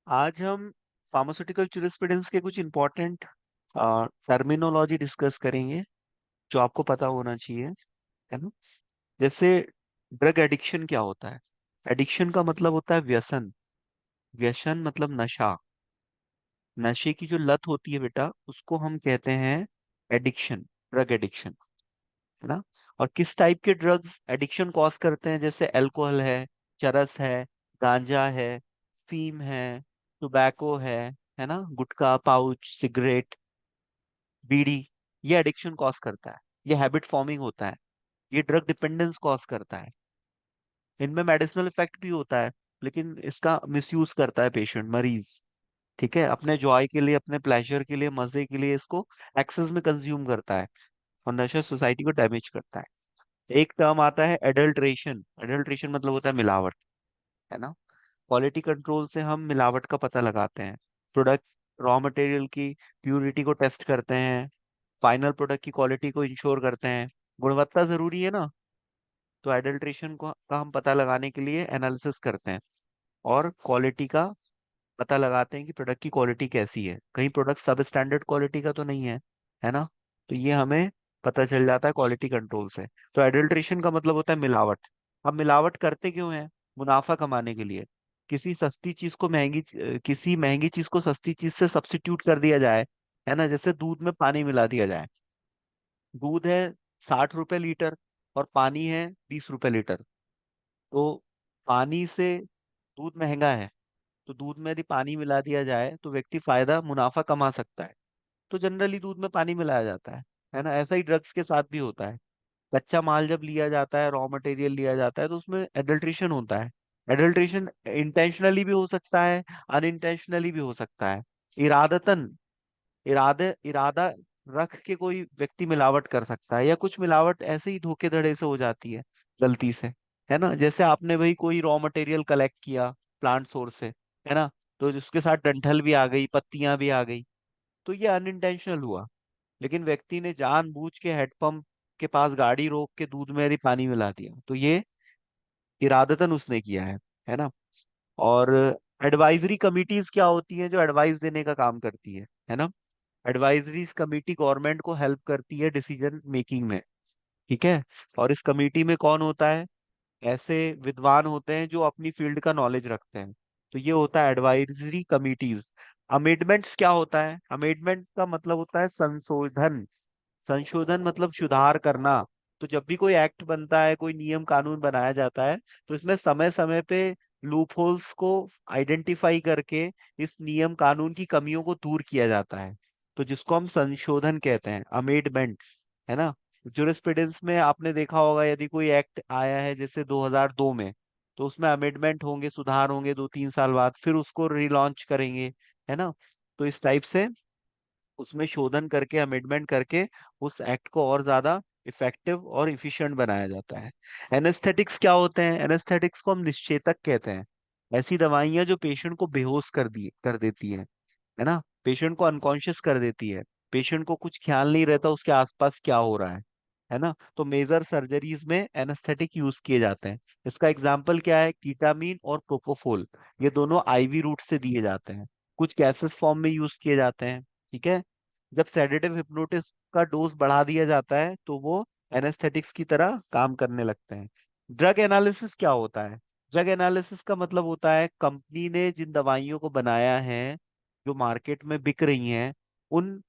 आज हम pharmaceutical jurisprudence के कुछ इंपॉर्टेंट टर्मिनोलॉजी डिस्कस करेंगे जो आपको पता होना चाहिए, है ना। जैसे ड्रग एडिक्शन क्या होता है? एडिक्शन का मतलब होता है व्यसन। व्यसन मतलब नशा। नशे की जो लत होती है बेटा, उसको हम कहते हैं एडिक्शन, ड्रग एडिक्शन, है ना। और किस टाइप के ड्रग्स एडिक्शन कॉज करते हैं? जैसे अल्कोहल है, चरस है, गांजा है, फीम है, टोबैको है ना, गुटखा, पाउच, सिगरेट, बीड़ी। ये एडिक्शन कॉज करता है, ये हैबिट फॉर्मिंग होता है, ये ड्रग डिपेंडेंस कॉज करता है। इनमें मेडिसिनल इफेक्ट भी होता है, लेकिन इसका मिसयूज करता है पेशेंट, मरीज। ठीक है, अपने जॉय के लिए, अपने प्लेजर के लिए, मजे के लिए इसको एक्सेस में कंज्यूम करता है, और नशा सोसाइटी को डैमेज करता है। एक टर्म आता है एडल्ट्रेशन। एडल्ट्रेशन मतलब होता है मिलावट, है ना। क्वालिटी कंट्रोल से हम मिलावट का पता लगाते हैं। प्रोडक्ट रॉ मटेरियल की प्यूरिटी को टेस्ट करते हैं, फाइनल प्रोडक्ट की क्वालिटी को इंश्योर करते हैं। गुणवत्ता जरूरी है ना, तो एडल्ट्रेशन को का हम पता लगाने के लिए एनालिसिस करते हैं, और क्वालिटी का पता लगाते हैं कि प्रोडक्ट की क्वालिटी कैसी है, कहीं प्रोडक्ट सब स्टैंडर्ड क्वालिटी का तो नहीं है ना। तो ये हमें पता चल जाता है क्वालिटी कंट्रोल से। तो एडल्ट्रेशन का मतलब होता है मिलावट। अब मिलावट करते क्यों है? मुनाफा कमाने के लिए। किसी महंगी चीज को सस्ती चीज से सब्स्टिट्यूट कर दिया जाए, है ना। जैसे दूध में पानी मिला दिया जाए। दूध है 60 रुपए लीटर, और पानी है 20 रुपए लीटर। तो पानी से दूध महंगा है, तो दूध में यदि पानी मिला दिया जाए तो व्यक्ति फायदा, मुनाफा कमा सकता है। तो जनरली दूध में पानी मिलाया जाता है ना। ऐसा ही ड्रग्स के साथ भी होता है। कच्चा माल जब लिया जाता है, रॉ मटेरियल लिया जाता है, तो उसमें एडल्ट्रेशन होता है। एडल्ट्रेशन इंटेंशनली भी हो सकता है, अनइंटेंशनली भी हो सकता है। इरादतन, इरादा रख के कोई व्यक्ति मिलावट कर सकता है, या कुछ मिलावट ऐसे ही धोखेधड़े से हो जाती है, गलती से, है ना। जैसे आपने भाई कोई रॉ मटेरियल कलेक्ट किया प्लांट सोर्स से, है ना, तो उसके साथ डंठल भी आ गई, पत्तियां भी आ गई, तो ये अनइंटेंशनल हुआ। लेकिन व्यक्ति ने जानबूझ के हेडपंप के पास गाड़ी रोक के दूध में यदि पानी मिला दिया, तो ये इरादतन उसने किया है ना। और एडवाइजरी कमिटीज क्या होती है? जो एडवाइस देने का काम करती है ना। एडवाइजरीज कमेटी गवर्नमेंट को हेल्प करती है डिसीजन मेकिंग में। ठीक है। और इस कमेटी में कौन होता है? ऐसे विद्वान होते हैं जो अपनी फील्ड का नॉलेज रखते हैं। तो ये होता है एडवाइजरी कमिटीज। अमेंडमेंट्स क्या होता है? अमेंडमेंट का मतलब होता है संशोधन। संशोधन मतलब सुधार करना। तो जब भी कोई एक्ट बनता है, कोई नियम कानून बनाया जाता है, तो इसमें समय समय पे लूप होल्स को आइडेंटिफाई करके इस नियम कानून की कमियों को दूर किया जाता है। तो जिसको हम संशोधन कहते हैं, अमेंडमेंट, है ना। जुरिस्प्रूडेंस में आपने देखा होगा, यदि कोई एक्ट आया है जैसे 2002 में, तो उसमें अमेंडमेंट होंगे, सुधार होंगे, 2-3 साल बाद फिर उसको रिलॉन्च करेंगे, है ना। तो इस टाइप से उसमें शोधन करके, अमेंडमेंट करके उस एक्ट को और ज्यादा इफेक्टिव और इफिशिएंट बनाया जाता है। एनेस्थेटिक्स क्या होते हैं? एनेस्थेटिक्स को हम निश्चेतक कहते हैं। ऐसी दवाइयां जो पेशेंट को बेहोश कर देती है ना, पेशेंट को अनकॉन्शियस कर देती है। पेशेंट को कुछ ख्याल नहीं रहता उसके आसपास क्या हो रहा है ना। तो मेजर सर्जरीज में एनेस्थेटिक यूज किए जाते हैं। इसका एग्जाम्पल क्या है? कीटामीन और प्रोपोफोल, ये दोनों आईवी रूट से दिए जाते हैं। कुछ गैसेस फॉर्म में यूज किए जाते हैं। ठीक है। जब सेडेटिव हिप्नोटिस का डोज बढ़ा दिया जाता है, तो वो एनेस्थेटिक्स की तरह काम करने लगते हैं। ड्रग एनालिसिस क्या होता है? ड्रग एनालिसिस का मतलब होता है कंपनी ने जिन दवाइयों को बनाया है, जो मार्केट में बिक रही हैं, उन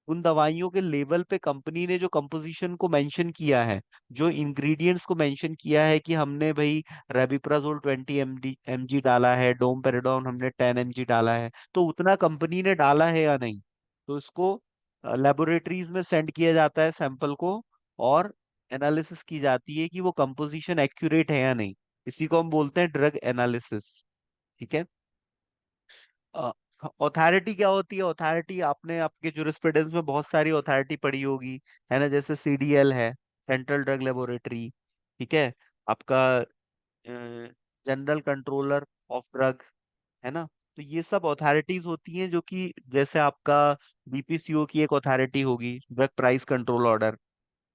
उन दवाइयों के लेवल पे कंपनी ने जो कंपोजिशन को मेंशन किया है, जो इंग्रेडिएंट्स को मेंशन किया है कि हमने भाई रेबिप्राजोल 20 mg डाला है, डोमपेरिडोन हमने 10 mg डाला है, तो उतना कंपनी ने डाला है या नहीं। तो इसको लेबोरेटरीज में सेंड किया जाता है सैंपल को, और एनालिसिस की जाती है कि वो कंपोजिशन एक्यूरेट है या नहीं। इसी को हम बोलते हैं ड्रग एनालिसिस। ठीक है। ऑथोरिटी क्या होती है? ऑथोरिटी, आपने आपके जुरिस्प्रूडेंस में बहुत सारी ऑथोरिटी पढ़ी होगी, है ना। जैसे सीडीएल है, सेंट्रल ड्रग लेबोरेटरी। ठीक है। आपका जनरल कंट्रोलर ऑफ ड्रग, है ना। तो ये सब ऑथोरिटीज होती हैं, जो कि जैसे आपका बीपीसीओ की एक ऑथोरिटी होगी, ड्रग प्राइस कंट्रोल ऑर्डर।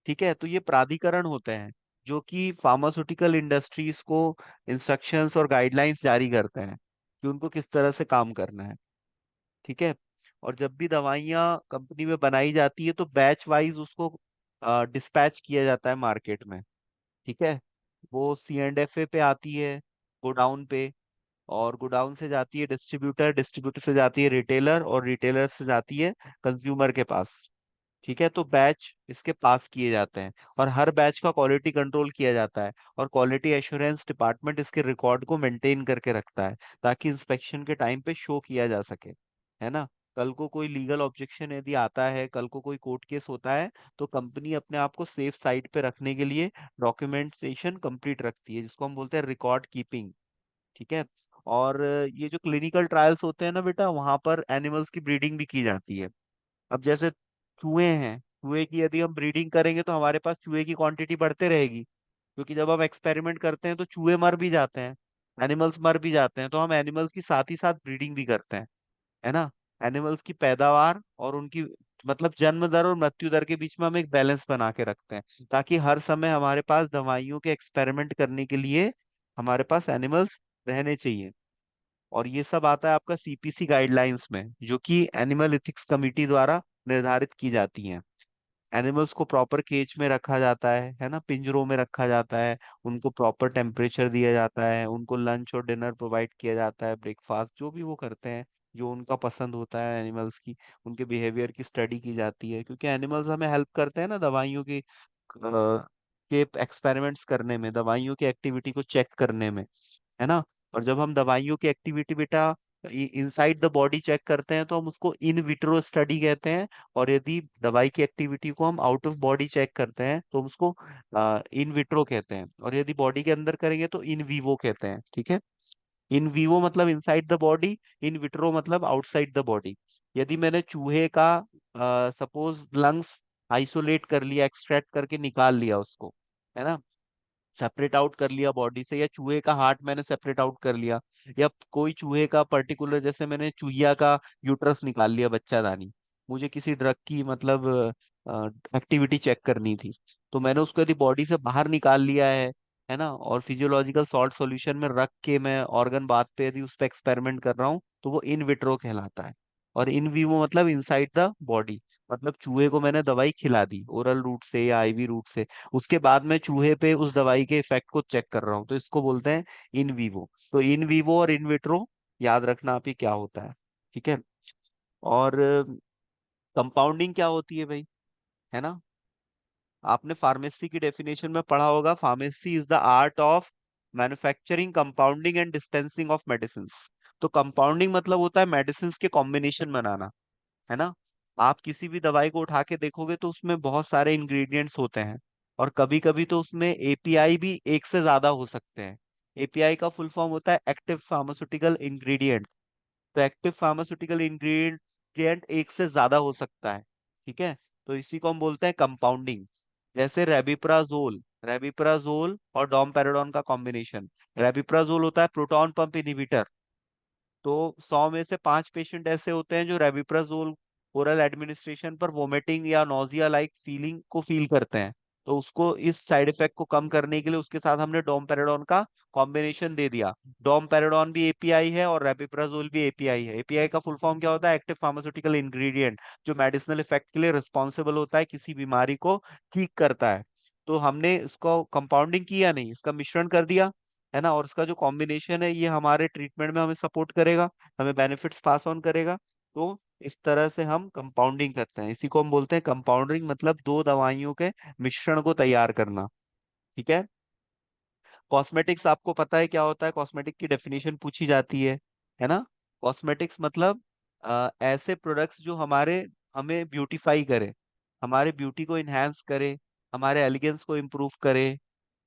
ठीक है। तो ये प्राधिकरण होते हैं जो कि फार्मास्यूटिकल इंडस्ट्रीज को इंस्ट्रक्शंस और गाइडलाइंस जारी करते हैं। कि उनको किस तरह से काम करना है। ठीक है। और जब भी दवाइयाँ कंपनी में बनाई जाती है तो बैच वाइज उसको डिस्पैच किया जाता है मार्केट में। ठीक है। वो C&FA पे आती है, गोडाउन पे, और गोडाउन से जाती है डिस्ट्रीब्यूटर, डिस्ट्रीब्यूटर से जाती है रिटेलर, और रिटेलर से जाती है कंज्यूमर के पास। ठीक है। तो बैच इसके पास किए जाते हैं, और हर बैच का क्वालिटी कंट्रोल किया जाता है, और क्वालिटी एश्योरेंस डिपार्टमेंट इसके रिकॉर्ड को मेंटेन करके रखता है, ताकि इंस्पेक्शन के टाइम पे शो किया जा सके। है ना। कल को कोई लीगल ऑब्जेक्शन यदि आता है, कल को कोई कोर्ट केस होता है, तो कंपनी अपने आप को सेफ साइड पे रखने के लिए डॉक्यूमेंटेशन कंप्लीट रखती है, जिसको हम बोलते हैं रिकॉर्ड कीपिंग। ठीक है। और ये जो क्लिनिकल ट्रायल्स होते हैं ना बेटा, वहां पर एनिमल्स की ब्रीडिंग भी की जाती है। अब जैसे चूहे हैं, चूहे की यदि हम ब्रीडिंग करेंगे तो हमारे पास चूहे की क्वांटिटी बढ़ते रहेगी, क्योंकि जब हम एक्सपेरिमेंट करते हैं तो चूहे मर भी जाते हैं, एनिमल्स मर भी जाते हैं, तो हम एनिमल्स की साथ ही साथ ब्रीडिंग भी करते हैं। है ना। एनिमल्स की पैदावार और उनकी मतलब जन्म दर और मृत्यु दर के बीच में हम एक बैलेंस बना के रखते हैं, ताकि हर समय हमारे पास दवाइयों के एक्सपेरिमेंट करने के लिए हमारे पास एनिमल्स रहने चाहिए। और ये सब आता है आपका CPC गाइडलाइंस में, जो कि एनिमल एथिक्स कमिटी द्वारा निर्धारित की जाती हैं। एनिमल्स को प्रॉपर केज में रखा जाता है ना, पिंजरों में रखा जाता है, उनको प्रॉपर टेम्परेचर दिया जाता है, उनको लंच और डिनर प्रोवाइड किया जाता है, ब्रेकफास्ट जो भी वो करते हैं, जो उनका पसंद होता है एनिमल्स की, उनके बिहेवियर की स्टडी की जाती है, क्योंकि एनिमल्स हमें हेल्प करते हैं ना दवाइयों की के एक्सपेरिमेंट्स करने में, दवाइयों की एक्टिविटी को चेक करने में। है ना। और जब हम दवाइयों की एक्टिविटी बेटा इनसाइड द बॉडी चेक करते हैं तो हम उसको इन विट्रो स्टडी कहते हैं। और यदि दवाई की एक्टिविटी को हम आउट ऑफ बॉडी चेक करते हैं तो हम उसको इन विट्रो कहते हैं, और यदि बॉडी के अंदर करेंगे तो इन वीवो कहते हैं। ठीक है। इन वीवो मतलब inside the body, in vitro मतलब आउटसाइड द बॉडी। यदि मैंने चूहे का सपोज लंग्स आइसोलेट कर लिया, एक्सट्रैक्ट करके निकाल लिया उसको, है ना, सेपरेट आउट कर लिया बॉडी से, या चूहे का हार्ट मैंने सेपरेट आउट कर लिया, या कोई चूहे का पर्टिकुलर, जैसे मैंने चूहिया का यूट्रस निकाल लिया, बच्चादानी, मुझे किसी ड्रग की मतलब एक्टिविटी चेक करनी थी, तो मैंने उसको यदि बॉडी से बाहर निकाल लिया है ना, और फिजियोलॉजिकल सॉल्ट सॉल्यूशन में रख के मैं ऑर्गन बाथ पे यदि उस पर एक्सपेरिमेंट कर रहा हूँ, तो वो इन विट्रो कहलाता है। और इन वीवो मतलब इनसाइड द बॉडी, मतलब चूहे को मैंने दवाई खिला दी ओरल रूट से या IV रूट से, उसके बाद मैं चूहे पे उस दवाई के इफेक्ट को चेक कर रहा हूँ, तो इसको बोलते हैं इन वीवो। तो इन वीवो और इन विट्रो याद रखना आप ही क्या होता है। ठीक है। और कंपाउंडिंग क्या होती है भाई, है ना। आपने फार्मेसी की डेफिनेशन में पढ़ा होगा, pharmacy is the art of manufacturing, compounding and dispensing of medicine. तो कंपाउंडिंग मतलब होता है मेडिसिन के कॉम्बिनेशन बनाना। है ना। आप किसी भी दवाई को उठा के देखोगे तो उसमें बहुत सारे इंग्रेडिएंट्स होते हैं, और कभी कभी तो उसमें API भी एक से ज्यादा हो सकते हैं। API का फुल फॉर्म होता है एक्टिव फार्मास्यूटिकल इंग्रेडिएंट। तो एक्टिव फार्मास्यूटिकल इंग्रेडिएंट एक से ज्यादा हो सकता है। ठीक है। तो इसी को हम बोलते हैं कंपाउंडिंग। जैसे रेबिप्राजोल, रेबिप्राजोल और डोमपेराडोन का कॉम्बिनेशन। रेबिप्राजोल होता है प्रोटॉन पंप इनहिबिटर। तो 100 में से 5 पेशेंट ऐसे होते हैं जो रेबिप्राजोल ओरल एडमिनिस्ट्रेशन पर वोमिटिंग या नोजिया लाइक फीलिंग को फील करते हैं। तो उसको इस साइड इफेक्ट को कम करने के लिए उसके साथ हमने डोमपेराडोन का कॉम्बिनेशन दे दिया। डोमपेराडोन भी API है और रेबिप्राजोल भी API है। API का फुल फॉर्म क्या होता है, एक्टिव फार्मास्यूटिकल इंग्रेडिएंट, जो मेडिसिनल इफेक्ट के लिए रिस्पॉन्सिबल होता है, किसी बीमारी को ठीक करता है। तो हमने इसको कंपाउंडिंग किया नहीं, इसका मिश्रण कर दिया, है ना, और इसका जो कॉम्बिनेशन है ये हमारे ट्रीटमेंट में हमें सपोर्ट करेगा, हमें बेनिफिट्स पास ऑन करेगा। तो इस तरह से हम कंपाउंडिंग करते हैं, इसी को हम बोलते हैं कंपाउंडिंग, मतलब दो दवाइयों के मिश्रण को तैयार करना। ठीक है। कॉस्मेटिक्स आपको पता है क्या होता है, कॉस्मेटिक की डेफिनेशन पूछी जाती है ना। कॉस्मेटिक्स मतलब ऐसे प्रोडक्ट्स जो हमारे हमें ब्यूटीफाई करे, हमारे ब्यूटी को इन्हेंस करे, हमारे एलिगेंस को इम्प्रूव करे,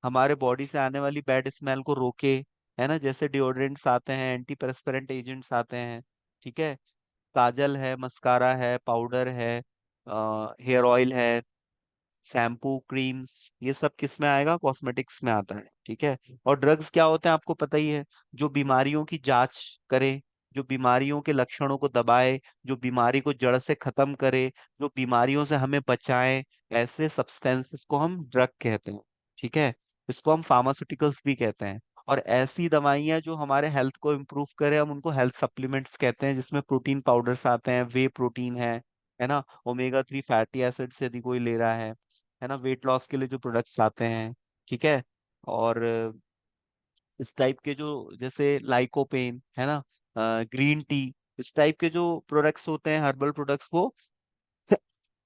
हमारे बॉडी से आने वाली बैड स्मेल को रोके। है ना, जैसे डिओड्रेंट्स आते हैं, एंटी परस्पिरेंट एजेंट्स आते हैं। ठीक है। काजल है, मस्कारा है, पाउडर है, हेयर ऑयल है, शैम्पू, क्रीम्स, ये सब किस में आएगा, कॉस्मेटिक्स में आता है। ठीक है। और ड्रग्स क्या होते हैं आपको पता ही है, जो बीमारियों की जांच करे, जो बीमारियों के लक्षणों को दबाए, जो बीमारी को जड़ से खत्म करे, जो बीमारियों से हमें बचाए, ऐसे सब्सटेंसेस को हम ड्रग कहते हैं। ठीक है। इसको हम फार्मास्यूटिकल्स भी कहते हैं। और ऐसी दवाइयाँ जो हमारे हेल्थ को इम्प्रूव करे, हम उनको हेल्थ सप्लीमेंट्स कहते हैं, जिसमें प्रोटीन पाउडर्स आते हैं, वे प्रोटीन है ना, ओमेगा 3 फैटी एसिड से यदि कोई ले रहा है ना, वेट लॉस के लिए जो प्रोडक्ट्स आते हैं, ठीक है। और इस टाइप के जो, जैसे लाइकोपेन है ना, ग्रीन टी, इस टाइप के जो प्रोडक्ट्स होते हैं, हर्बल प्रोडक्ट्स, वो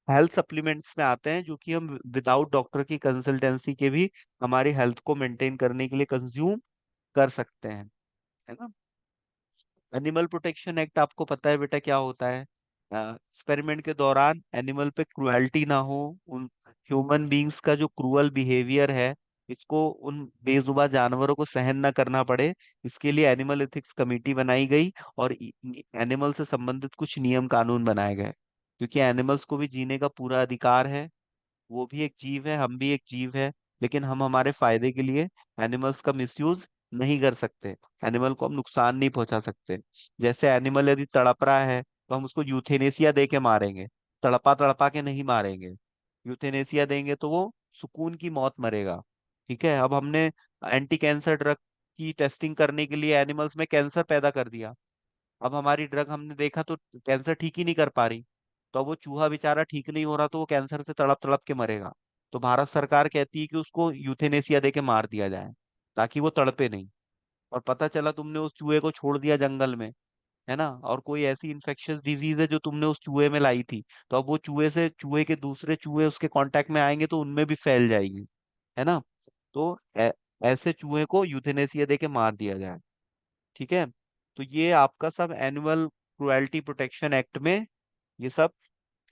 हेल्थ सप्लीमेंट्स में आते हैं, जो कि हम विदाउट डॉक्टर की कंसल्टेंसी के भी हमारी हेल्थ को मेंटेन करने के लिए कंज्यूम कर सकते हैं, है ना। एनिमल प्रोटेक्शन एक्ट आपको पता है बेटा क्या होता है? एक्सपेरिमेंट के दौरान एनिमल पे क्रुएल्टी ना हो, उन ह्यूमन बींग्स का जो क्रूअल बिहेवियर है, इसको उन बेजुबान जानवरों को सहन ना करना पड़े, इसके लिए एनिमल एथिक्स कमेटी बनाई गई, और एनिमल से संबंधित कुछ नियम कानून बनाए गए, क्योंकि एनिमल्स को भी जीने का पूरा अधिकार है। वो भी एक जीव है, हम भी एक जीव है, लेकिन हम हमारे फायदे के लिए एनिमल्स का मिसयूज नहीं कर सकते, एनिमल को हम नुकसान नहीं पहुंचा सकते। जैसे एनिमल यदि तड़प रहा है, तो हम उसको यूथेनेसिया दे के मारेंगे, तड़पा तड़पा के नहीं मारेंगे। यूथेनेसिया देंगे तो वो सुकून की मौत मरेगा। ठीक है, अब हमने एंटी कैंसर ड्रग की टेस्टिंग करने के लिए एनिमल्स में कैंसर पैदा कर दिया। अब हमारी ड्रग हमने देखा तो कैंसर ठीक ही नहीं कर पा रही, तो अब वो चूहा बेचारा ठीक नहीं हो रहा, तो वो कैंसर से तड़प तड़प के मरेगा। तो भारत सरकार कहती है कि उसको यूथेनेसिया दे के मार दिया जाए, ताकि वो तड़पे नहीं। और पता चला तुमने उस चूहे को छोड़ दिया जंगल में, है ना, और कोई ऐसी इन्फेक्शियस डिजीज है जो तुमने उस चूहे में लाई थी, तो अब वो चूहे के दूसरे चूहे उसके कांटेक्ट में आएंगे तो उनमें भी फैल जाएगी, है ना। तो ऐसे चूहे को यूथेनेसिया दे के मार दिया जाए। ठीक है, तो ये आपका सब एनुअल क्रुएल्टी प्रोटेक्शन एक्ट में ये सब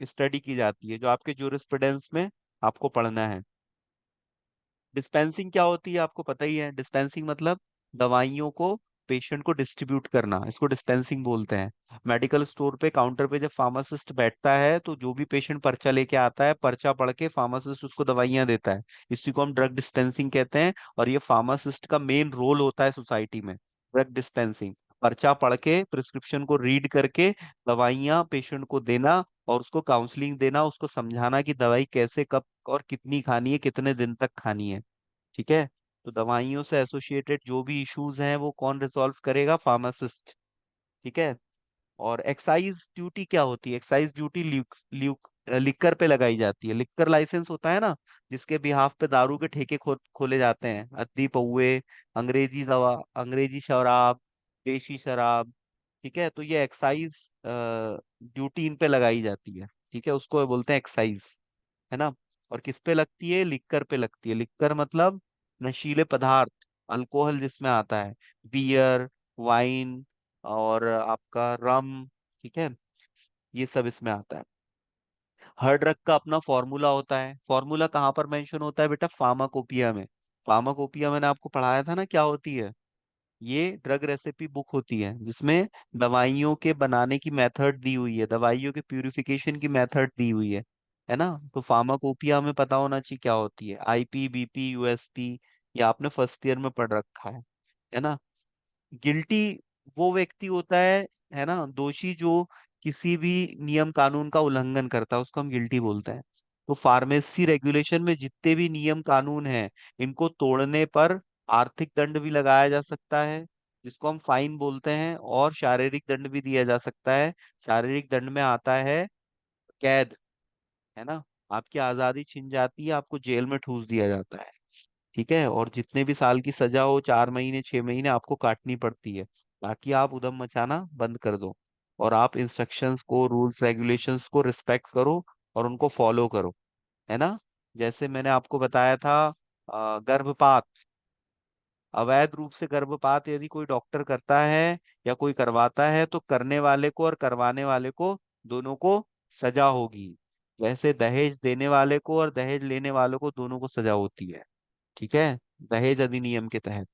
स्टडी की जाती है, जो आपके जूरिस्प्रूडेंस में आपको पढ़ना है। डिस्पेंसिंग क्या होती है आपको पता ही है, डिस्पेंसिंग मतलब दवाइयों को पेशेंट को डिस्ट्रीब्यूट करना, इसको डिस्पेंसिंग बोलते हैं। मेडिकल स्टोर पे काउंटर पे जब फार्मासिस्ट बैठता है, तो जो भी पेशेंट पर्चा लेके आता है, पर्चा पढ़ के फार्मासिस्ट उसको दवाइयां देता है, इसी को हम ड्रग डिस्पेंसिंग कहते हैं। और ये फार्मासिस्ट का मेन रोल होता है सोसाइटी में, ड्रग डिस्पेंसिंग, पर्चा पढ़ के प्रिस्क्रिप्शन को रीड करके दवाइयां पेशेंट को देना, और उसको काउंसलिंग देना, उसको समझाना कि दवाई कैसे, कब और कितनी खानी है, कितने दिन तक खानी है। ठीक है, तो दवाइयों से एसोसिएटेड जो भी इश्यूज हैं वो कौन रिजॉल्व करेगा? फार्मासिस्ट। ठीक है। और एक्साइज ड्यूटी क्या होती है? एक्साइज ड्यूटी लिक्कर पे लगाई जाती है। लिक्कर लाइसेंस होता है ना, जिसके बिहाफ पे दारू के ठेके खोले जाते हैं, अद्दी पौए, अंग्रेजी दवा, अंग्रेजी शराब, देशी शराब। ठीक है, तो ये एक्साइज ड्यूटी इन पे लगाई जाती है। ठीक है, उसको बोलते हैं एक्साइज, है ना। और किस पे लगती है? लिक्कर पे लगती है। लिक्कर मतलब नशीले पदार्थ, अल्कोहल जिसमें आता है, बियर, वाइन, और आपका रम, ठीक है, ये सब इसमें आता है। हर ड्रग का अपना फॉर्मूला होता है। फॉर्मूला कहाँ पर मेंशन होता है बेटा? फार्माकोपिया में। फार्माकोपिया मैंने आपको पढ़ाया था ना क्या होती है। ये ड्रग रेसिपी बुक होती है, जिसमें दवाइयों के बनाने की मेथड दी हुई है, दवाइयों के प्यूरिफिकेशन की मेथड दी हुई है ना। तो फार्माकोपिया में पता होना चाहिए क्या होती है, आईपी, बीपी, यूएसपी, ये आपने फर्स्ट ईयर में पढ़ रखा है ना। गिल्टी वो व्यक्ति होता है ना, दोषी, जो किसी भी नियम कानून का उल्लंघन करता है, उसको हम गिल्टी बोलते हैं। तो फार्मेसी रेगुलेशन में जितने भी नियम कानून हैं, इनको तोड़ने पर आर्थिक दंड भी लगाया जा सकता है, जिसको हम फाइन बोलते हैं, और शारीरिक दंड भी दिया जा सकता है। शारीरिक दंड में आता है कैद, है ना, आपकी आजादी छिन जाती है, आपको जेल में ठूस दिया जाता है। ठीक है, और जितने भी साल की सजा हो, 4 महीने 6 महीने आपको काटनी पड़ती है। बाकी आप उधम मचाना बंद कर दो, और आप इंस्ट्रक्शंस को, रूल्स रेगुलेशंस को रिस्पेक्ट करो, और उनको फॉलो करो, है ना। जैसे मैंने आपको बताया था, गर्भपात, अवैध रूप से गर्भपात यदि कोई डॉक्टर करता है या कोई करवाता है, तो करने वाले को और करवाने वाले को, दोनों को सजा होगी। वैसे दहेज देने वाले को और दहेज लेने वालों को, दोनों को सजा होती है। ठीक है, दहेज अधिनियम के तहत।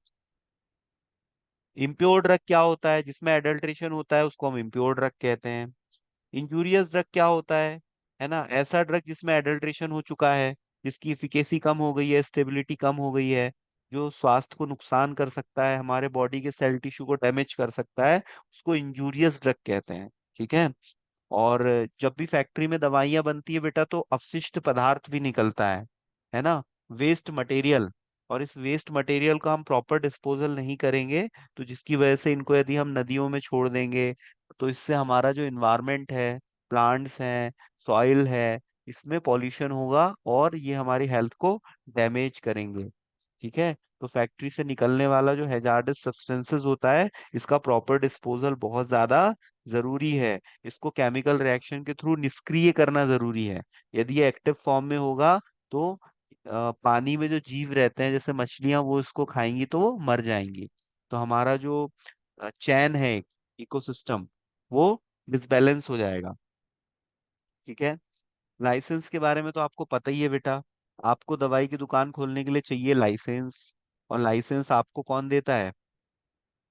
इम्प्योर ड्रग क्या होता है? जिसमें एडल्ट्रेशन होता है, उसको हम इम्प्योर ड्रग कहते हैं। इंजूरियस ड्रग क्या होता है ना, ऐसा ड्रग जिसमें एडल्ट्रेशन हो चुका है, जिसकी इफिकेसी कम हो गई है, स्टेबिलिटी कम हो गई है, जो स्वास्थ्य को नुकसान कर सकता है, हमारे बॉडी के सेल टिश्यू को डैमेज कर सकता है, उसको इंजूरियस ड्रग कहते हैं। ठीक है। और जब भी फैक्ट्री में दवाइयां बनती है बेटा, तो अपशिष्ट पदार्थ भी निकलता है ना, वेस्ट मटेरियल। और इस वेस्ट मटेरियल का हम प्रॉपर डिस्पोजल नहीं करेंगे, तो जिसकी वजह से इनको यदि हम नदियों में छोड़ देंगे, तो इससे हमारा जो इन्वायरमेंट है, प्लांट्स हैं, सॉइल है, इसमें पॉल्यूशन होगा और ये हमारी हेल्थ को डैमेज करेंगे। ठीक है। तो फैक्ट्री से निकलने वाला जो हैजार्डस सब्सटेंसेस होता है, इसका प्रॉपर डिस्पोजल बहुत ज्यादा जरूरी है। इसको केमिकल रिएक्शन के थ्रू निष्क्रिय करना जरूरी है। यदि ये एक्टिव फॉर्म में होगा तो पानी में जो जीव रहते हैं जैसे मछलियां, वो इसको खाएंगी तो वो मर जाएंगी। तो हमारा जो चैन है, इकोसिस्टम, वो डिसबैलेंस हो जाएगा। ठीक है। लाइसेंस के बारे में तो आपको पता ही है बेटा। आपको दवाई की दुकान खोलने के लिए चाहिए लाइसेंस। और लाइसेंस आपको कौन देता है?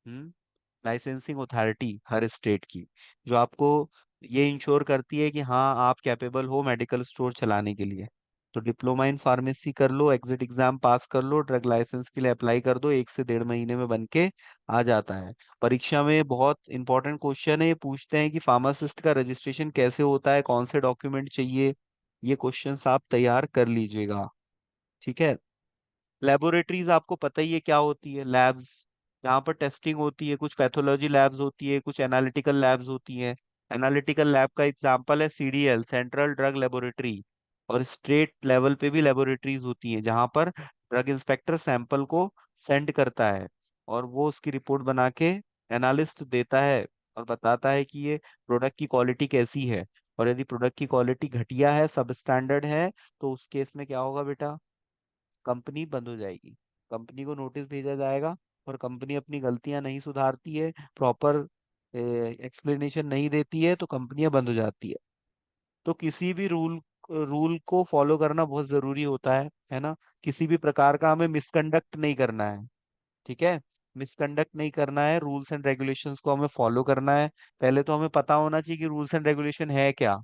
हम्म लाइसेंसिंग अथॉरिटी हर स्टेट की, जो आपको ये इंश्योर करती है कि हाँ आप कैपेबल हो मेडिकल स्टोर चलाने के लिए। तो डिप्लोमा इन फार्मेसी कर लो, एग्जिट एग्जाम पास कर लो, ड्रग लाइसेंस के लिए अप्लाई कर दो, 1 से 1.5 महीने में बन के आ जाता है। परीक्षा में बहुत इंपॉर्टेंट क्वेश्चन है, ये पूछते हैं कि फार्मासिस्ट का रजिस्ट्रेशन कैसे होता है, कौन से डॉक्यूमेंट चाहिए। ये क्वेश्चंस आप तैयार कर लीजिएगा। ठीक है। लेबोरेटरीज आपको पता ही है क्या होती है, लैब्स जहाँ पर टेस्टिंग होती है। कुछ पैथोलॉजी लैब्स होती है, कुछ एनालिटिकल लैब्स होती है। एनालिटिकल लैब का एग्जांपल है सीडीएल, सेंट्रल ड्रग लेबोरेटरी। और स्टेट लेवल पे भी लेबोरेटरीज होती हैं जहाँ पर ड्रग इंस्पेक्टर सैंपल को सेंड करता है, और वो उसकी रिपोर्ट बना के एनालिस्ट देता है और बताता है कि ये प्रोडक्ट की क्वालिटी कैसी है। और यदि प्रोडक्ट की क्वालिटी घटिया है, सब स्टैंडर्ड है, तो उस केस में क्या होगा बेटा? कंपनी बंद हो जाएगी। कंपनी को नोटिस भेजा जाएगा, और कंपनी अपनी गलतियां नहीं सुधारती है, प्रॉपर एक्सप्लेनेशन नहीं देती है, तो कंपनियां बंद हो जाती है। तो किसी भी रूल रूल को फॉलो करना बहुत जरूरी होता है ना। किसी भी प्रकार का हमें मिसकंडक्ट नहीं करना है। ठीक है। मिसकंडक्ट नहीं करना है, रूल्स एंड रेगुलेशंस को हमें फॉलो करना है। पहले तो हमें पता होना चाहिए कि रूल्स एंड रेगुलेशन है क्या।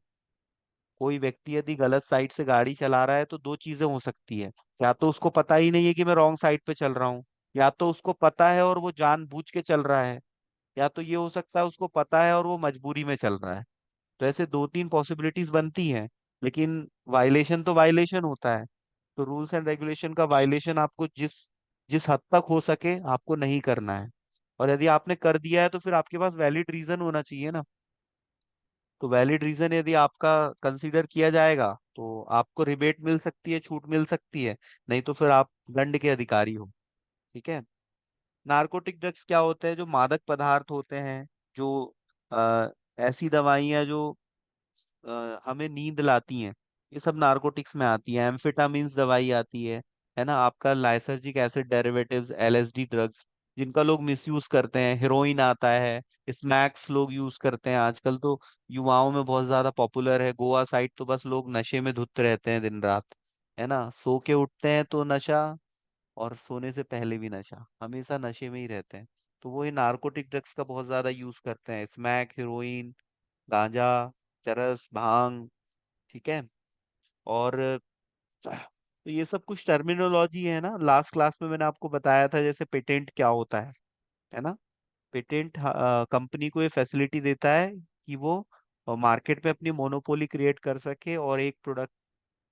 कोई व्यक्ति यदि गलत साइड से गाड़ी चला रहा है तो दो चीजें हो सकती है। या तो उसको पता ही नहीं है कि मैं रॉन्ग साइड पे चल रहा हूँ, या तो उसको पता है और वो जानबूझ के चल रहा है, या तो ये हो सकता है उसको पता है और वो मजबूरी में चल रहा है। तो ऐसे 2-3 पॉसिबिलिटीज बनती हैं। लेकिन वायलेशन तो वायलेशन होता है। तो रूल्स एंड रेगुलेशन का वायलेशन आपको जिस जिस हद तक हो सके आपको नहीं करना है। और यदि आपने कर दिया है तो फिर आपके पास वैलिड रीजन होना चाहिए ना। तो वैलिड रीजन यदि आपका कंसीडर किया जाएगा तो आपको रिबेट मिल सकती है, छूट मिल सकती है। नहीं तो फिर आप दंड के अधिकारी हो। ठीक है। नारकोटिक ड्रग्स क्या होते हैं? जो मादक पदार्थ होते हैं, जो अ, ऐसी दवाइयां जो हमें नींद लाती हैं, ये सब नारकोटिक्स में आती है। एम्फेटामिन्स दवाई आती है ना। आपका lysergic acid derivatives, LSD drugs, जिनका लोग मिसयूज करते हैं। हेरोइन आता है, स्मैक्स लोग यूज करते हैं आजकल तो, युवाओं में बहुत ज्यादा पॉपुलर है। गोवा साइड तो बस लोग नशे में धुत रहते हैं दिन रात, है ना। सो के उठते हैं तो नशा, और सोने से पहले भी नशा, हमेशा नशे में ही रहते हैं। तो वो ये नारकोटिक ड्रग्स का बहुत ज्यादा यूज करते हैं, स्मैक, हीरोइन, गांजा, चरस, भांग। ठीक है। और तो ये सब कुछ टर्मिनोलॉजी है ना। लास्ट क्लास में मैंने आपको बताया था जैसे पेटेंट क्या होता है ना। पेटेंट कंपनी को ये फैसिलिटी देता है कि वो मार्केट में अपनी मोनोपोली क्रिएट कर सके और एक प्रोडक्ट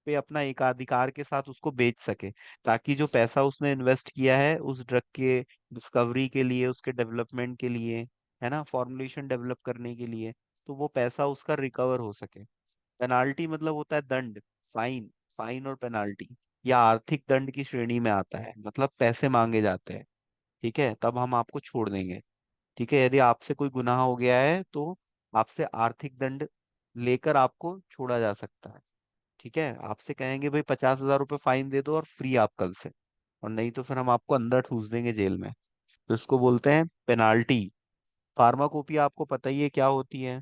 पे अपना एकाधिकार के साथ उसको बेच सके, ताकि जो पैसा उसने इन्वेस्ट किया है उस ड्रग के डिस्कवरी के लिए, उसके डेवलपमेंट के लिए, है ना, फॉर्मुलेशन डेवलप करने के लिए, तो वो पैसा उसका रिकवर हो सके। पेनाल्टी मतलब होता है दंड, फाइन। फाइन और पेनाल्टी या आर्थिक दंड की श्रेणी में आता है, मतलब पैसे मांगे जाते हैं। ठीक है, तब हम आपको छोड़ देंगे। ठीक है। यदि आपसे कोई गुनाह हो गया है तो आपसे आर्थिक दंड लेकर आपको छोड़ा जा सकता है। ठीक है। आपसे कहेंगे भाई 50,000 रुपये फाइन दे दो और फ्री आप कल से, और नहीं तो फिर हम आपको अंदर ठूस देंगे जेल में। तो इसको बोलते हैं पेनाल्टी। फार्माकोपी आपको पता ही है क्या होती है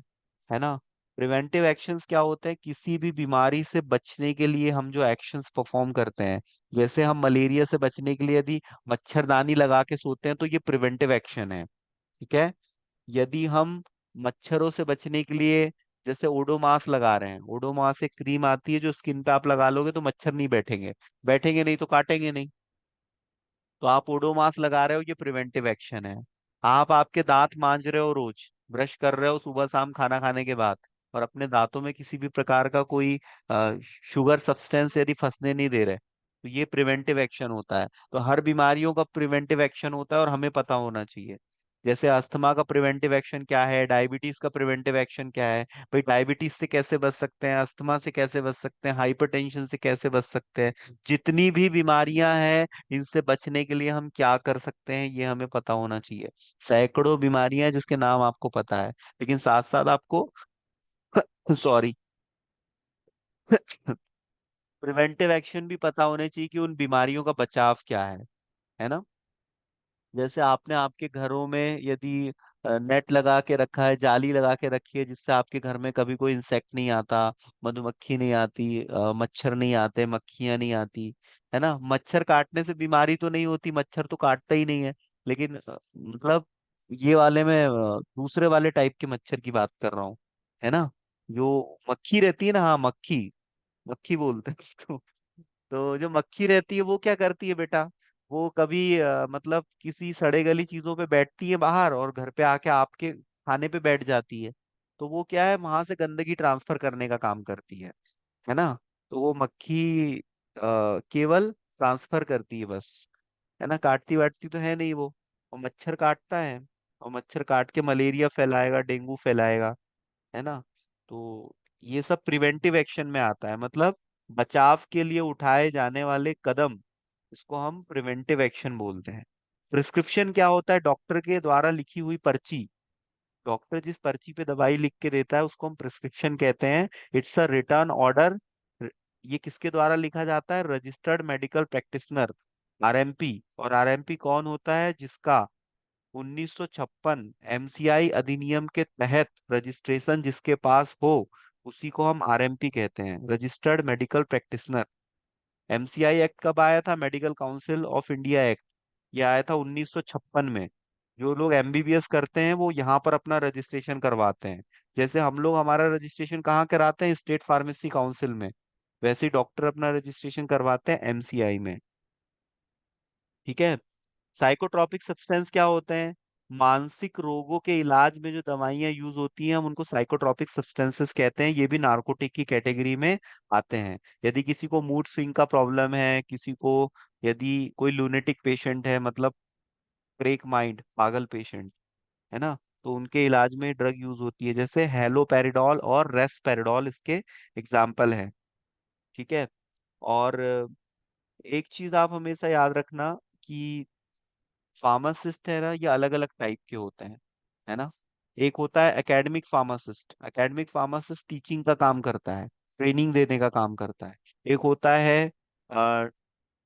ना। प्रिवेंटिव एक्शंस क्या होते हैं? किसी भी बीमारी से बचने के लिए हम जो एक्शंस परफॉर्म करते हैं, जैसे हम मलेरिया से बचने के लिए यदि मच्छरदानी लगा के सोते हैं तो ये प्रिवेंटिव एक्शन है। ठीक है। यदि हम मच्छरों से बचने के लिए जैसे ओडोमास लगा रहे हैं, ओडोमास एक क्रीम आती है जो स्किन पे आप लगा लोगे तो मच्छर नहीं बैठेंगे, बैठेंगे नहीं तो काटेंगे नहीं। तो आप ओडोमास लगा रहे हो, ये प्रिवेंटिव एक्शन है। आप आपके दांत मांज रहे हो, रोज ब्रश कर रहे हो सुबह शाम खाना खाने के बाद, और अपने दांतों में किसी भी प्रकार का कोई शुगर सब्सटेंस यदि फंसने नहीं दे रहे, तो ये प्रिवेंटिव एक्शन होता है। तो हर बीमारियों का प्रिवेंटिव एक्शन होता है और हमें पता होना चाहिए। जैसे अस्थमा का प्रिवेंटिव एक्शन क्या है, डायबिटीज का प्रिवेंटिव एक्शन क्या है। भाई डायबिटीज से कैसे बच सकते हैं, अस्थमा से कैसे बच सकते हैं, हाइपरटेंशन से कैसे बच सकते हैं, जितनी भी बीमारियां हैं इनसे बचने के लिए हम क्या कर सकते हैं, ये हमें पता होना चाहिए। सैकड़ों बीमारियां हैं जिसके नाम आपको पता है, लेकिन साथ साथ आपको सॉरी प्रिवेंटिव एक्शन भी पता होने चाहिए कि उन बीमारियों का बचाव क्या है ना। जैसे आपने आपके घरों में यदि नेट लगा के रखा है, जाली लगा के रखी है, जिससे आपके घर में कभी कोई इंसेक्ट नहीं आता, मधुमक्खी नहीं आती, मच्छर नहीं आते, मक्खियां नहीं आती, है ना। मच्छर काटने से बीमारी तो नहीं होती, मच्छर तो काटता ही नहीं है, लेकिन मतलब ये वाले में दूसरे वाले टाइप के मच्छर की बात कर रहा हूँ, है ना। जो मक्खी रहती है ना, हाँ मक्खी, मक्खी बोलते हैं उसको। तो जो मक्खी रहती है वो क्या करती है बेटा, वो कभी मतलब किसी सड़े गली चीजों पे बैठती है बाहर और घर पे आके आपके खाने पे बैठ जाती है। तो वो क्या है, वहां से गंदगी ट्रांसफर करने का काम करती है ना। तो वो मक्खी केवल ट्रांसफर करती है बस, है ना, काटती वाटती तो है नहीं वो। और मच्छर काटता है, और मच्छर काट के मलेरिया फैलाएगा, डेंगू फैलाएगा, है ना। तो ये सब प्रिवेंटिव एक्शन में आता है, मतलब बचाव के लिए उठाए जाने वाले कदम, इसको हम प्रिवेंटिव एक्शन बोलते हैं। प्रिस्क्रिप्शन क्या होता है, डॉक्टर के द्वारा लिखी हुई पर्ची। डॉक्टर जिस पर्ची पे दवाई लिख के देता है उसको हम प्रिस्क्रिप्शन कहते हैं। It's a return order. ये किसके द्वारा लिखा जाता है, रजिस्टर्ड मेडिकल प्रैक्टिशनर, आरएमपी। और आरएमपी कौन होता है, जिसका 1956 एमसीआई अधिनियम के तहत रजिस्ट्रेशन जिसके पास हो, उसी को हम आरएमपी कहते हैं, registered medical practitioner. MCI act कब आया था, medical council of India act, ये आया था 1956 में। जो लोग एमबीबीएस करते हैं वो यहाँ पर अपना रजिस्ट्रेशन करवाते हैं। जैसे हम लोग हमारा रजिस्ट्रेशन कहाँ कराते हैं, स्टेट फार्मेसी काउंसिल में, वैसे ही डॉक्टर अपना रजिस्ट्रेशन करवाते हैं एमसीआई में। ठीक है। साइकोट्रॉपिक सब्सटेंस क्या होते हैं, मानसिक रोगों के इलाज में जो दवाइयां यूज होती हैं हम उनको साइकोट्रॉपिक सब्सटेंसेस कहते हैं। ये भी नार्कोटिक की कैटेगरी में आते हैं। यदि किसी को मूड स्विंग का प्रॉब्लम है, किसी को, यदि कोई लूनेटिक पेशेंट है, मतलब ब्रेक माइंड, पागल पेशेंट, है ना, तो उनके इलाज में ड्रग यूज होती है, जैसे हेलोपेरिडोल और रेस्पेरिडोल इसके एग्जाम्पल हैं। ठीक है। और एक चीज आप हमेशा याद रखना कि फार्मासिस्ट है ना, ये अलग अलग टाइप के होते हैं, है ना। एक होता है academic pharmacist, academic pharmacist teaching का काम करता है, ट्रेनिंग देने का काम करता है। एक होता है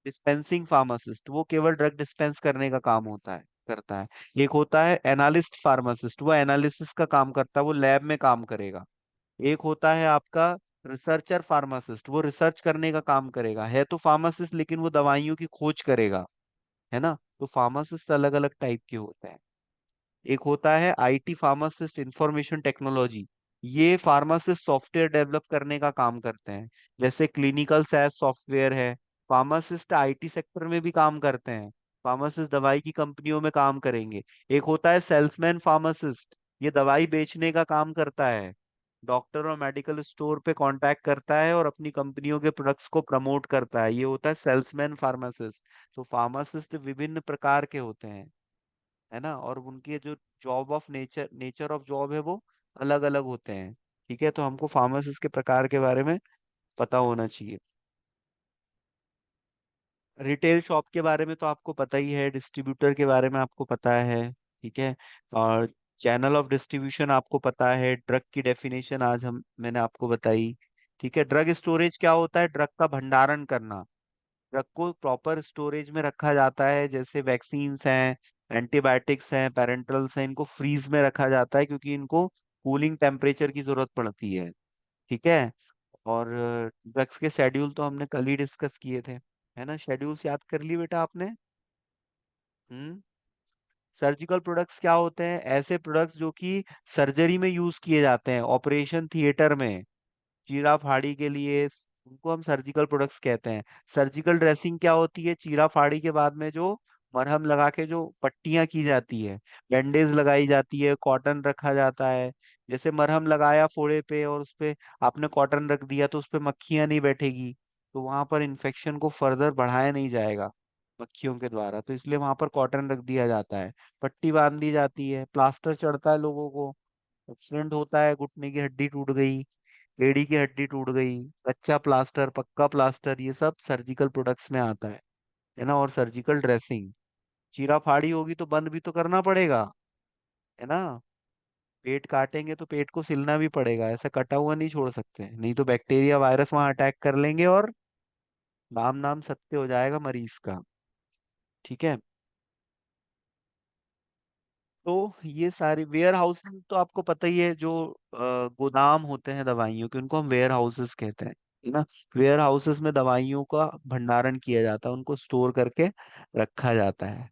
डिस्पेंसिंग फार्मासिस्ट, वो केवल ड्रग डिस्पेंस करने का काम होता है, करता है। एक होता है एनालिस्ट फार्मासिस्ट, वो एनालिसिस का काम करता है, वो लैब में काम करेगा। एक होता है आपका रिसर्चर फार्मासिस्ट, वो रिसर्च करने का काम करेगा, है तो फार्मासिस्ट लेकिन वो दवाइयों की खोज करेगा, है ना। तो फार्मासिस्ट अलग अलग टाइप के होते हैं। एक होता है आईटी फार्मासिस्ट, इंफॉर्मेशन टेक्नोलॉजी, ये फार्मासिस्ट सॉफ्टवेयर डेवलप करने का काम करते हैं, जैसे क्लिनिकल सैस सॉफ्टवेयर है। फार्मासिस्ट आईटी सेक्टर में भी काम करते हैं, फार्मासिस्ट दवाई की कंपनियों में काम करेंगे। एक होता है सेल्समैन फार्मासिस्ट, ये दवाई बेचने का काम करता है, डॉक्टर और मेडिकल स्टोर पे कांटेक्ट करता है और अपनी कंपनियों के प्रोडक्ट्स को प्रमोट करता है, ये होता है सेल्समैन फार्मासिस्ट। तो फार्मासिस्ट विभिन्न प्रकार के होते हैं, है ना, और उनके जो job of nature, nature of job है वो अलग अलग होते हैं। ठीक है, तो हमको फार्मासिस्ट के प्रकार के बारे में पता होना चाहिए। रिटेल शॉप के बारे में तो आपको पता ही है, डिस्ट्रीब्यूटर के बारे में आपको पता है। ठीक है। और चैनल ऑफ डिस्ट्रीब्यूशन आपको पता है, ड्रग की डेफिनेशन आज हम मैंने आपको बताई। ठीक है। ड्रग स्टोरेज क्या होता है, ड्रग का भंडारण करना, ड्रग को प्रॉपर स्टोरेज में रखा जाता है, जैसे वैक्सीन्स हैं, एंटीबायोटिक्स हैं, पेरेंटल्स हैं, इनको फ्रीज में रखा जाता है क्योंकि इनको कूलिंग टेम्परेचर की जरूरत पड़ती है। ठीक है। और ड्रग्स के शेड्यूल तो हमने कल ही डिस्कस किए थे, है ना। शेड्यूल्स याद कर लिए बेटा आपने। हम्म। सर्जिकल प्रोडक्ट्स क्या होते हैं, ऐसे प्रोडक्ट्स जो कि सर्जरी में यूज किए जाते हैं, ऑपरेशन थिएटर में, चीरा फाड़ी के लिए, उनको हम सर्जिकल प्रोडक्ट्स कहते हैं। सर्जिकल ड्रेसिंग क्या होती है, चीरा फाड़ी के बाद में जो मरहम लगा के जो पट्टियां की जाती है, बैंडेज लगाई जाती है, कॉटन रखा जाता है। जैसे मरहम लगाया फोड़े पे और उस पे आपने कॉटन रख दिया तो उस पे मक्खियां नहीं बैठेगी, तो वहां पर इन्फेक्शन को फर्दर बढ़ाया नहीं जाएगा मक्खियों के द्वारा, तो इसलिए वहां पर कॉटन रख दिया जाता है। पट्टी बांध दी जाती है, प्लास्टर चढ़ता है लोगों को। एक्सीडेंट होता है, घुटने की हड्डी टूट गई, एड़ी की हड्डी टूट गई, कच्चा प्लास्टर, पक्का प्लास्टर, ये सब सर्जिकल प्रोडक्ट्स में आता है ना। और सर्जिकल ड्रेसिंग, चीरा फाड़ी होगी तो बंद भी तो करना पड़ेगा, है ना। पेट काटेंगे तो पेट को सिलना भी पड़ेगा, ऐसा कटा हुआ नहीं छोड़ सकते, नहीं तो बैक्टीरिया वायरस वहां अटैक कर लेंगे और नाम नाम सत्य हो जाएगा मरीज का। ठीक है। तो ये सारी वेयर हाउसिंग तो आपको पता ही है, जो गोदाम होते हैं दवाइयों के, उनको हम वेयर हाउसेस कहते हैं, है ना। वेयर हाउसेस में दवाइयों का भंडारण किया जाता है, उनको स्टोर करके रखा जाता है।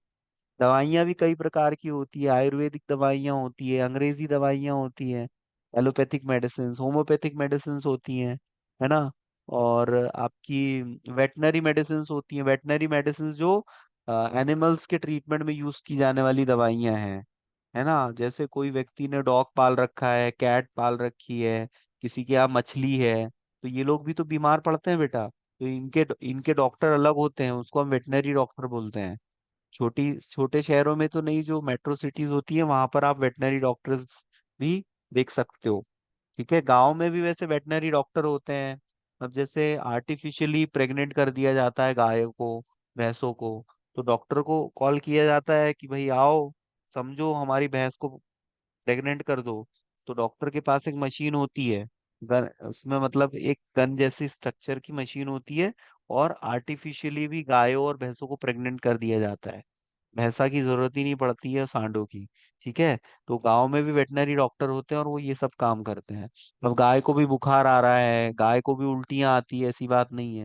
दवाइयाँ भी कई प्रकार की होती है, आयुर्वेदिक दवाइयाँ होती है, अंग्रेजी दवाइयाँ होती हैं, एलोपैथिक मेडिसिन, होम्योपैथिक मेडिसिन होती हैं, है ना। और आपकी वेटनरी मेडिसिन होती हैं, वेटनरी मेडिसिन जो एनिमल्स के ट्रीटमेंट में यूज की जाने वाली दवाइयाँ हैं, है ना। जैसे कोई व्यक्ति ने डॉग पाल रखा है, कैट पाल रखी है, किसी के यहाँ मछली है, तो ये लोग भी तो बीमार पड़ते हैं बेटा, तो इनके इनके डॉक्टर अलग होते हैं, उसको हम वेटनरी डॉक्टर बोलते हैं। छोटी छोटे शहरों में तो नहीं, जो मेट्रो सिटीज होती है वहां पर आप वेटनरी डॉक्टर्स भी देख सकते हो। ठीक है, गांव में भी वैसे वेटनरी डॉक्टर होते हैं। अब जैसे आर्टिफिशियली प्रेग्नेंट कर दिया जाता है गायों को, भैंसों को, तो डॉक्टर को कॉल किया जाता है कि भाई आओ, समझो हमारी भैंस को प्रेग्नेंट कर दो। तो डॉक्टर के पास एक मशीन होती है, गन, उसमें मतलब एक गन जैसी स्ट्रक्चर की मशीन होती है, और आर्टिफिशियली भी गायों और भैंसों को प्रेग्नेंट कर दिया जाता है। भैंसा की जरूरत ही नहीं पड़ती है, सांडों की। ठीक है। तो गांव में भी वेटनरी डॉक्टर होते हैं और वो ये सब काम करते हैं। अब गाय को भी बुखार आ रहा है, गाय को भी उल्टियां आती है, ऐसी बात नहीं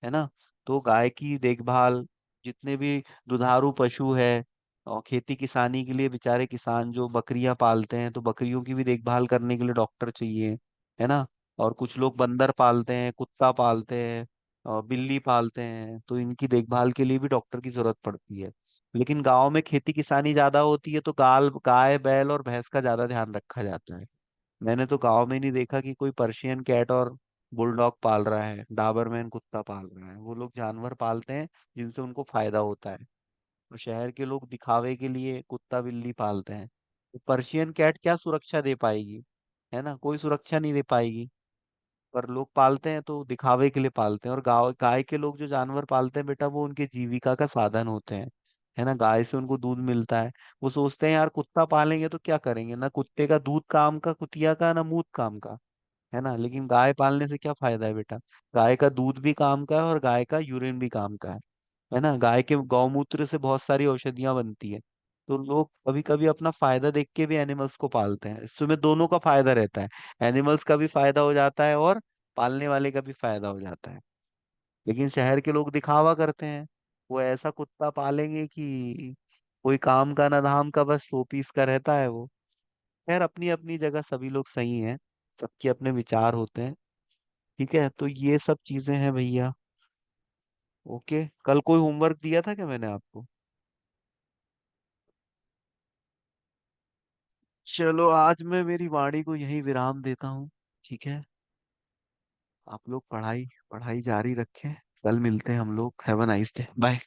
है ना। तो गाय की देखभाल, जितने भी दुधारू पशु है, और खेती किसानी के लिए बेचारे किसान जो बकरियां पालते हैं, तो बकरियों की भी देखभाल करने के लिए डॉक्टर चाहिए, है ना। और कुछ लोग बंदर पालते हैं, कुत्ता पालते हैं, और बिल्ली पालते हैं, तो इनकी देखभाल के लिए भी डॉक्टर की जरूरत पड़ती है। लेकिन गांव में खेती किसानी ज्यादा होती है, तो गाय बैल और भैंस का ज्यादा ध्यान रखा जाता है। मैंने तो गांव में नहीं देखा कि कोई पर्शियन कैट और बुलडॉग पाल रहा है, डाबरमैन कुत्ता पाल रहा है। वो लोग जानवर पालते हैं जिनसे उनको फायदा होता है। और शहर के लोग दिखावे के लिए कुत्ता बिल्ली पालते हैं। तो पर्शियन कैट क्या सुरक्षा दे पाएगी, है ना, कोई सुरक्षा नहीं दे पाएगी। पर लोग पालते हैं तो दिखावे के लिए पालते हैं। और गाय गाय के लोग जो जानवर पालते हैं बेटा, वो उनके जीविका का साधन होते हैं, है ना। गाय से उनको दूध मिलता है। वो सोचते हैं यार कुत्ता पालेंगे तो क्या करेंगे, ना कुत्ते का दूध काम का कुतिया का, ना मूत काम का, है ना। लेकिन गाय पालने से क्या फायदा है बेटा, गाय का दूध भी काम का है और गाय का यूरिन भी काम का है ना। गाय के गौमूत्र से बहुत सारी औषधियां बनती है। तो लोग कभी कभी अपना फायदा देख के भी एनिमल्स को पालते हैं, इसमें दोनों का फायदा रहता है। एनिमल्स का भी फायदा हो जाता है और पालने वाले का भी फायदा हो जाता है। लेकिन शहर के लोग दिखावा करते हैं, वो ऐसा कुत्ता पालेंगे कि कोई काम का ना धाम का, बस शो पीस का रहता है वो। खैर, अपनी अपनी जगह सभी लोग सही हैं, सबके अपने विचार होते हैं। ठीक है, तो ये सब चीजें हैं भैया। ओके, कल कोई होमवर्क दिया था क्या मैंने आपको? चलो, आज मैं मेरी वाणी को यही विराम देता हूँ। ठीक है, आप लोग पढ़ाई पढ़ाई जारी रखें। कल मिलते हैं हम लोग। Have a nice day, bye.